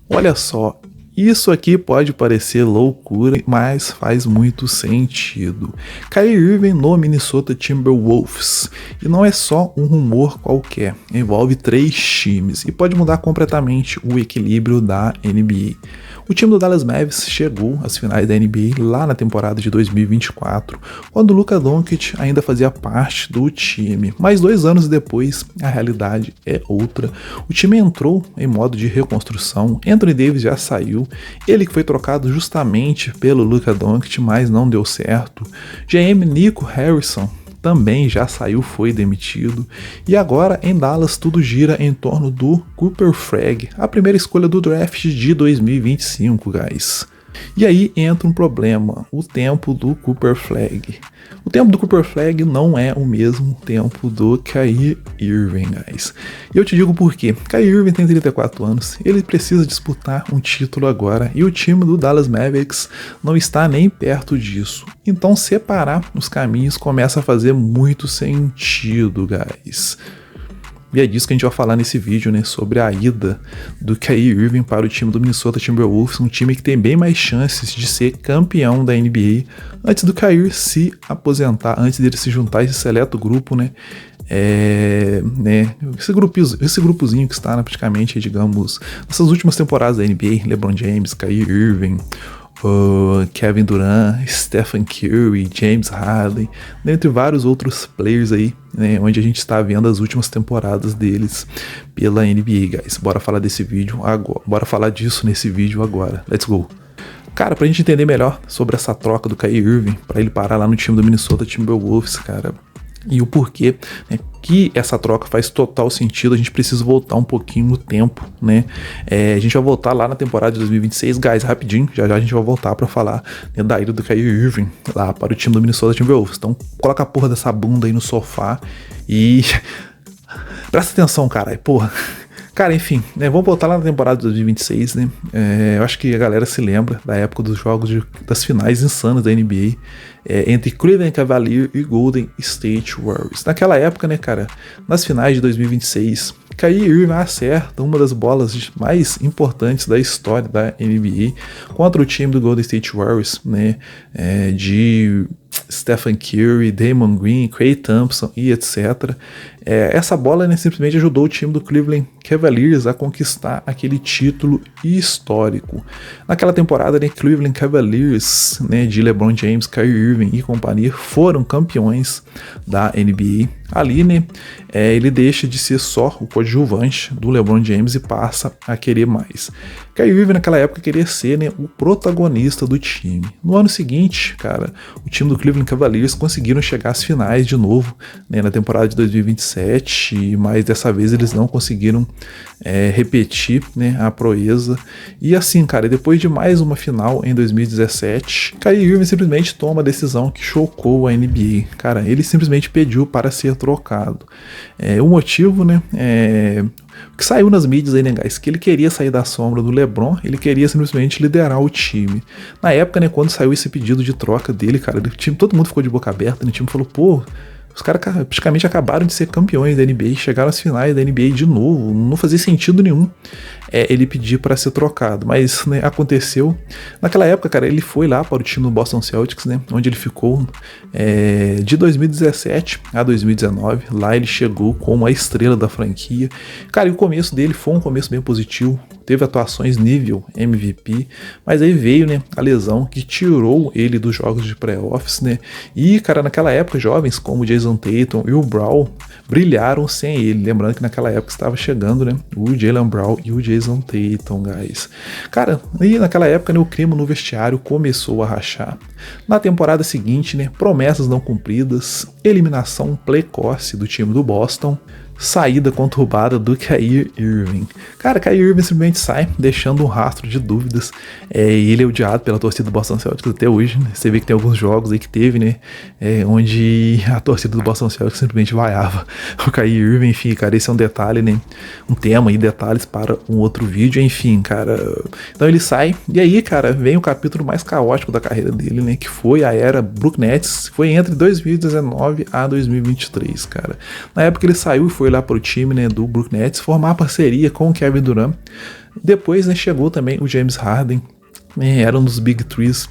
Olha só, isso aqui pode parecer loucura, mas faz muito sentido. Kyrie Irving no Minnesota Timberwolves. E não é só um rumor qualquer, envolve 3 times e pode mudar completamente o equilíbrio da NBA. O time do Dallas Mavericks chegou às finais da NBA lá na temporada de 2024, quando Luka Doncic ainda fazia parte do time. Mas 2 anos depois, a realidade é outra. O time entrou em modo de reconstrução, Anthony Davis já saiu, ele que foi trocado justamente pelo Luka Doncic, mas não deu certo. GM Nico Harrison também já saiu, foi demitido. E agora em Dallas tudo gira em torno do Cooper Flagg, a primeira escolha do draft de 2025, guys. E aí entra um problema, o tempo do Cooper Flagg. O tempo do Cooper Flagg não é o mesmo tempo do Kyrie Irving, guys. E eu te digo por quê. Kyrie Irving tem 34 anos, ele precisa disputar um título agora e o time do Dallas Mavericks não está nem perto disso. Então separar os caminhos começa a fazer muito sentido, guys. E é disso que a gente vai falar nesse vídeo, né, sobre a ida do Kyrie Irving para o time do Minnesota Timberwolves, um time que tem bem mais chances de ser campeão da NBA antes do Kyrie se aposentar, antes dele se juntar a esse seleto grupo, né, esse grupozinho que está, né, praticamente, digamos, nessas últimas temporadas da NBA, LeBron James, Kyrie Irving, Kevin Durant, Stephen Curry, James Harden, dentre vários outros players aí, né, onde a gente está vendo as últimas temporadas deles pela NBA, guys. Bora falar desse vídeo agora, bora falar disso nesse vídeo agora. Let's go! Cara, pra gente entender melhor sobre essa troca do Kyrie Irving, pra ele parar lá no time do Minnesota Timberwolves, cara, e o porquê, né, que essa troca faz total sentido, a gente precisa voltar um pouquinho no tempo, né? A gente vai voltar lá na temporada de 2026, guys, rapidinho, já a gente vai voltar pra falar, né, da ida do Kyrie Irving lá para o time do Minnesota Timberwolves. Então coloca a porra dessa bunda aí no sofá e presta atenção, cara, porra. Cara, enfim, né, vamos voltar lá na temporada de 2026, né? Eu acho que a galera se lembra da época dos jogos das finais insanas da NBA, entre Cleveland Cavaliers e Golden State Warriors. Naquela época, né, cara, nas finais de 2026, Kyrie Irving acerta uma das bolas mais importantes da história da NBA contra o time do Golden State Warriors, né, de Stephen Curry, Draymond Green, Klay Thompson e etc. Essa bola, né, simplesmente ajudou o time do Cleveland Cavaliers a conquistar aquele título histórico. Naquela temporada, né, Cleveland Cavaliers, né, de LeBron James, Kyrie Irving e companhia foram campeões da NBA. Ali, né, ele deixa de ser só o coadjuvante do LeBron James e passa a querer mais. Kyrie Irving naquela época queria ser, né, o protagonista do time. No ano seguinte, cara, o time do Cleveland Cavaliers conseguiram chegar às finais de novo, né, na temporada de 2027, mas dessa vez eles não conseguiram repetir, né, a proeza. E assim, cara, depois de mais uma final em 2017, Kyrie Irving simplesmente toma a decisão que chocou a NBA. Cara, ele simplesmente pediu para ser trocado. O motivo, né, que saiu nas mídias aí, né, guys, que ele queria sair da sombra do LeBron, ele queria simplesmente liderar o time. Na época, né, quando saiu esse pedido de troca dele, cara, o time, todo mundo ficou de boca aberta, né, o time falou, pô, os caras praticamente acabaram de ser campeões da NBA, chegaram às finais da NBA de novo, não fazia sentido nenhum ele pedir para ser trocado, mas, né, aconteceu. Naquela época, cara, ele foi lá para o time do Boston Celtics, né, onde ele ficou de 2017 a 2019, lá ele chegou como a estrela da franquia. Cara, e o começo dele foi um começo bem positivo, teve atuações nível MVP, mas aí veio, né, a lesão que tirou ele dos jogos de playoffs, né, e, cara, naquela época, jovens como o Jason Tatum e o Brown brilharam sem ele, lembrando que naquela época estava chegando, né, o Jaylen Brown e o Jason Tatum, guys. Cara, e naquela época, né, o clima no vestiário começou a rachar. Na temporada seguinte, né, promessas não cumpridas, eliminação precoce do time do Boston, saída conturbada do Kyrie Irving. Cara, Kyrie Irving simplesmente sai, deixando um rastro de dúvidas. E ele é odiado pela torcida do Boston Celtics até hoje, né? Você vê que tem alguns jogos aí que teve, né? Onde a torcida do Boston Celtics simplesmente vaiava o Kyrie Irving. Enfim, cara, esse é um detalhe, né? Um tema e detalhes para um outro vídeo. Enfim, cara. Então ele sai. E aí, cara, vem o capítulo mais caótico da carreira dele, né? Que foi a era Brooklyn Nets. Foi entre 2019 a 2023, cara. Na época ele saiu e foi lá pro time, né, do Brooklyn Nets formar parceria com o Kevin Durant. Depois, né, chegou também o James Harden, né, era um dos Big Threes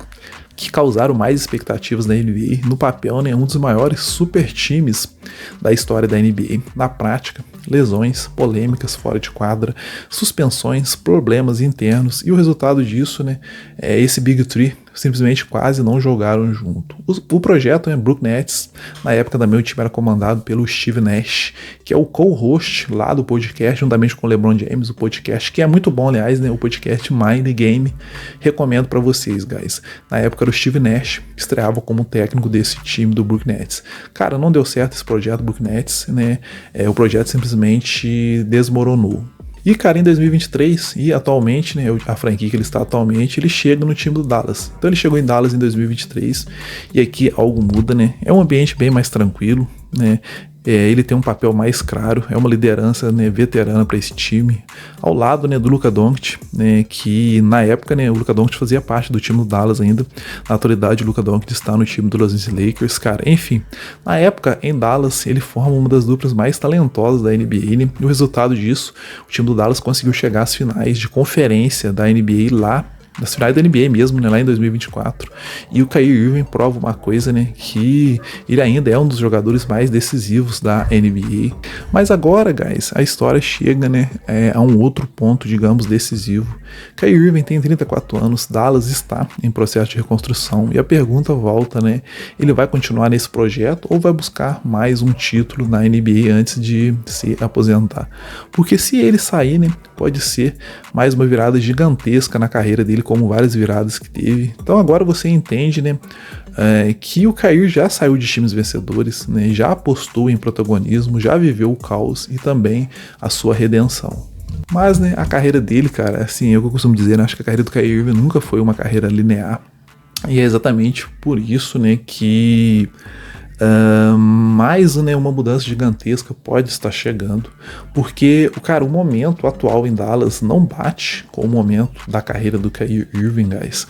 que causaram mais expectativas na NBA. No papel, né, um dos maiores super times da história da NBA. Na prática, lesões, polêmicas fora de quadra, suspensões, problemas internos, e o resultado disso, né, é esse Big Three simplesmente quase não jogaram junto. O projeto, né, Brooklyn Nets, na época também o time era comandado pelo Steve Nash, que é o co-host lá do podcast, juntamente com o LeBron James, o podcast, que é muito bom, aliás, né, o podcast Mind Game, recomendo pra vocês, guys. Na época era o Steve Nash, que estreava como técnico desse time do Brooklyn Nets. Cara, não deu certo esse projeto Brooklyn Nets, né, o projeto simplesmente desmoronou. E, cara, em 2023, e atualmente, né, a franquia que ele está atualmente, ele chega no time do Dallas. Então ele chegou em Dallas em 2023, e aqui algo muda, né? É um ambiente bem mais tranquilo, né? Ele tem um papel mais claro, é uma liderança, né, veterana para esse time, ao lado, né, do Luka Doncic, né, que na época, né, o Luka Doncic fazia parte do time do Dallas ainda. Na atualidade, o Luka Doncic está no time do Los Angeles Lakers, cara. Enfim, na época, em Dallas, ele forma uma das duplas mais talentosas da NBA, né, e o resultado disso, o time do Dallas conseguiu chegar às finais de conferência da NBA lá, nas finais da NBA mesmo, né, lá em 2024, e o Kyrie Irving prova uma coisa, né, que ele ainda é um dos jogadores mais decisivos da NBA. Mas agora, guys, a história chega, né, a um outro ponto, digamos, decisivo. Kyrie Irving tem 34 anos, Dallas está em processo de reconstrução, e a pergunta volta, né, ele vai continuar nesse projeto ou vai buscar mais um título na NBA antes de se aposentar? Porque se ele sair, né, pode ser mais uma virada gigantesca na carreira dele, como várias viradas que teve. Então agora você entende, né, que o Kyrie já saiu de times vencedores, né, já apostou em protagonismo, já viveu o caos e também a sua redenção. Mas, né, a carreira dele, cara, assim, eu costumo dizer, né, acho que a carreira do Kyrie Irving nunca foi uma carreira linear, e é exatamente por isso, né, que mais, né, uma mudança gigantesca pode estar chegando, porque, cara, o momento atual em Dallas não bate com o momento da carreira do Kyrie Irving, guys.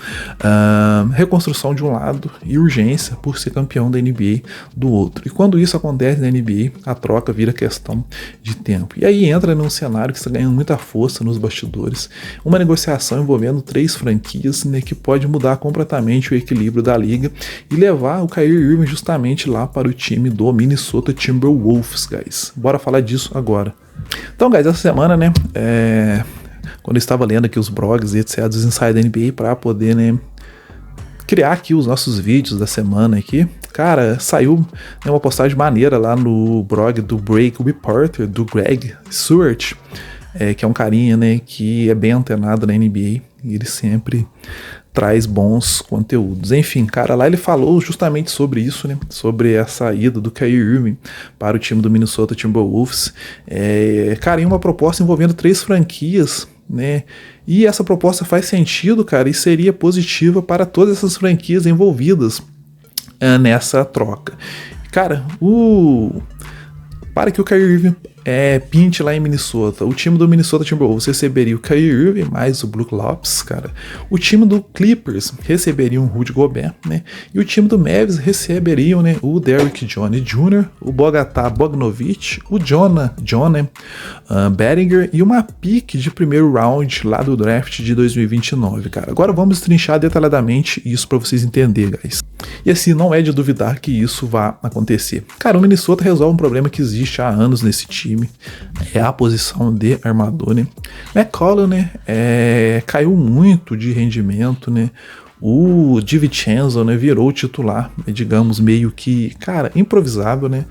Reconstrução de um lado e urgência por ser campeão da NBA do outro. E quando isso acontece na NBA, a troca vira questão de tempo. E aí entra num cenário que está ganhando muita força nos bastidores, uma negociação envolvendo 3 franquias, né, que pode mudar completamente o equilíbrio da liga e levar o Kyrie Irving justamente lá para o time do Minnesota Timberwolves, guys. Bora falar disso agora. Então, guys, essa semana, né, quando eu estava lendo aqui os blogs e etc, dos Inside NBA para poder, né, criar aqui os nossos vídeos da semana aqui, cara, saiu, né, uma postagem maneira lá no blog do Break Reporter, do Greg Stewart, que é um carinha, né, que é bem antenado na NBA, e ele sempre traz bons conteúdos. Enfim, cara, lá ele falou justamente sobre isso, né? Sobre a saída do Kyrie Irving para o time do Minnesota Timberwolves. Cara, em uma proposta envolvendo 3 franquias, né? E essa proposta faz sentido, cara, e seria positiva para todas essas franquias envolvidas nessa troca. Cara, para que o Kyrie Irving pinte lá em Minnesota, o time do Minnesota Timberwolves receberia o Kyrie Irving mais o Brook Lopes, cara. O time do Clippers receberia o Rudy Gobert, né? E o time do Mavs receberiam, né, o Derrick Jones Jr., o Bogatan Bogdanovic, o Jonah Bettinger e uma pick de primeiro round lá do draft de 2029, cara. Agora vamos trinchar detalhadamente isso para vocês entenderem, guys. E assim, não é de duvidar que isso vá acontecer. Cara, o Minnesota resolve um problema que existe há anos nesse time, é a posição de armador, né? McCollum, né, caiu muito de rendimento, né? O DiVincenzo, né, virou titular, digamos, meio que, cara, improvisável, né?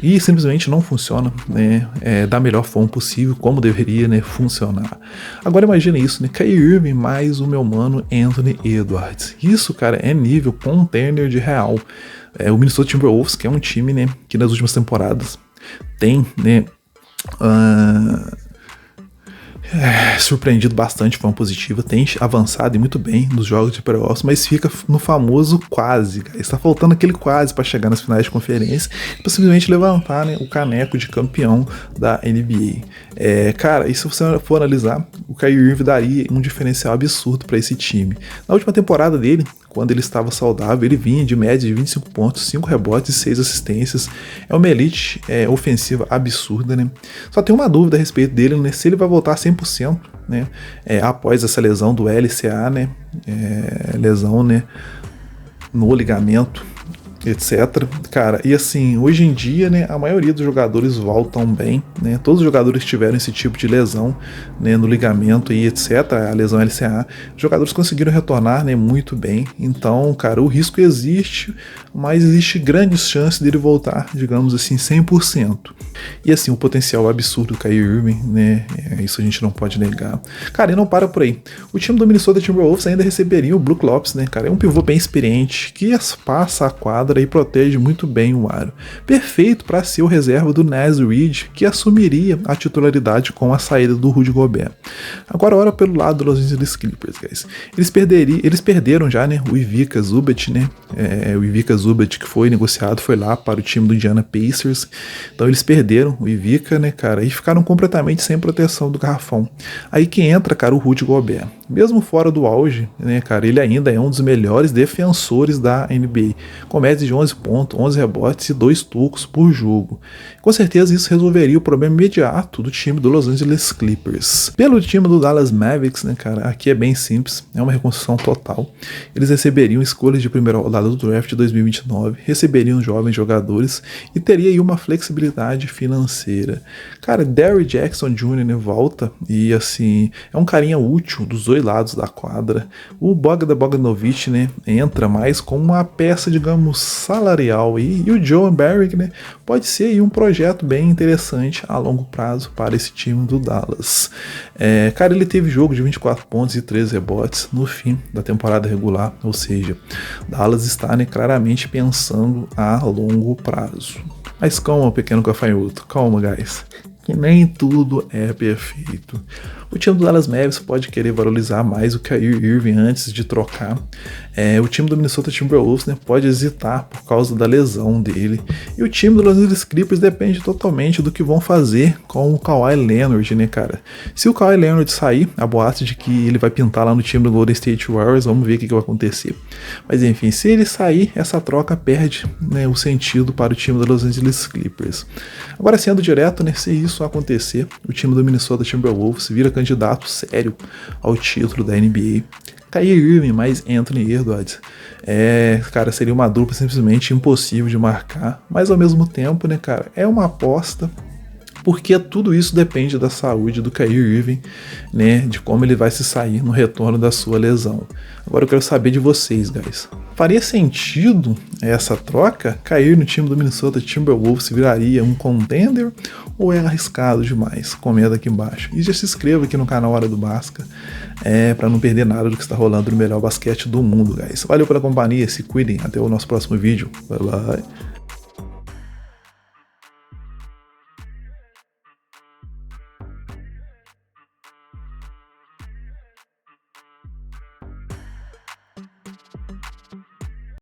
E simplesmente não funciona, né, da melhor forma possível, como deveria, né, funcionar. Agora imagina isso, né, Kyrie Irving mais o meu mano Anthony Edwards. Isso, cara, é nível container de real. O Minnesota Timberwolves, que é um time, né, que nas últimas temporadas tem, né, surpreendido bastante de forma positiva, tem avançado e muito bem nos jogos de playoffs, mas fica no famoso quase, cara. Está faltando aquele quase para chegar nas finais de conferência e possivelmente levantar, né, o caneco de campeão da NBA. Cara, e se você for analisar, o Kyrie Irving daria um diferencial absurdo para esse time. Na última temporada dele, quando ele estava saudável, ele vinha de média de 25 pontos, 5 rebotes e 6 assistências. É uma elite ofensiva absurda, né? Só tem uma dúvida a respeito dele, né? Se ele vai voltar 100%, né? Após essa lesão do LCA, né? Lesão, né? No ligamento, etc. Cara, e assim, hoje em dia, né, a maioria dos jogadores voltam bem, né, todos os jogadores que tiveram esse tipo de lesão, né, no ligamento e etc, a lesão LCA, os jogadores conseguiram retornar, né, muito bem. Então, cara, o risco existe, mas existe grandes chances dele voltar, digamos assim, 100%. E assim, o potencial absurdo do Kyrie Irving, né, isso a gente não pode negar. Cara, e não para por aí. O time do Minnesota Timberwolves ainda receberia o Brook Lopes, né, cara, é um pivô bem experiente, que passa a quadra e protege muito bem o aro. Perfeito para ser o reserva do Naz Reid, que assumiria a titularidade com a saída do Rudy Gobert. Agora, olha pelo lado dos Los Angeles Clippers, guys. Eles perderam já, né, o Ivica Zubac, né, o Ivica Zubac que foi negociado, foi lá para o time do Indiana Pacers. Então eles perderam o Ivica, né, cara, e ficaram completamente sem proteção do garrafão. Aí que entra, cara, o Rudy Gobert. Mesmo fora do auge, né, cara, ele ainda é um dos melhores defensores da NBA, com média de 11 pontos, 11 rebotes e 2 tocos por jogo. Com certeza isso resolveria o problema imediato do time do Los Angeles Clippers. Pelo time do Dallas Mavericks, né, cara, aqui é bem simples, é uma reconstrução total. Eles receberiam escolhas de primeira rodada do draft de 2029, receberiam jovens jogadores e teria aí uma flexibilidade financeira. Cara, Derrick Jackson Jr., né, volta e assim, é um carinha útil dos dois lados da quadra. O Bogdanovic, né, entra mais como uma peça, digamos, salarial e o Joe Barrick, né, pode ser aí um projeto bem interessante a longo prazo para esse time do Dallas. Cara, ele teve jogo de 24 pontos e 13 rebotes no fim da temporada regular, ou seja, Dallas está, né, claramente pensando a longo prazo. Mas calma, pequeno gafanhoto, calma, guys, que nem tudo é perfeito. O time do Dallas Mavericks pode querer valorizar mais o Kyrie Irving antes de trocar. O time do Minnesota Timberwolves, né, pode hesitar por causa da lesão dele. E o time do Los Angeles Clippers depende totalmente do que vão fazer com o Kawhi Leonard, né, cara? Se o Kawhi Leonard sair, há boatos de que ele vai pintar lá no time do Golden State Warriors, vamos ver o que vai acontecer. Mas enfim, se ele sair, essa troca perde, né, o sentido para o time do Los Angeles Clippers. Agora, sendo direto, né, se isso acontecer, o time do Minnesota Timberwolves vira candidato sério ao título da NBA. Kyrie Irving mais Anthony Edwards. Cara, seria uma dupla simplesmente impossível de marcar, mas ao mesmo tempo, né, cara, é uma aposta, porque tudo isso depende da saúde do Kyrie Irving, né, de como ele vai se sair no retorno da sua lesão. Agora eu quero saber de vocês, guys. Faria sentido essa troca? Cair no time do Minnesota Timberwolves viraria um contender ou é arriscado demais? Comenta aqui embaixo. E já se inscreva aqui no canal Hora do Basca, para não perder nada do que está rolando no melhor basquete do mundo, guys. Valeu pela companhia, se cuidem, até o nosso próximo vídeo. Bye bye.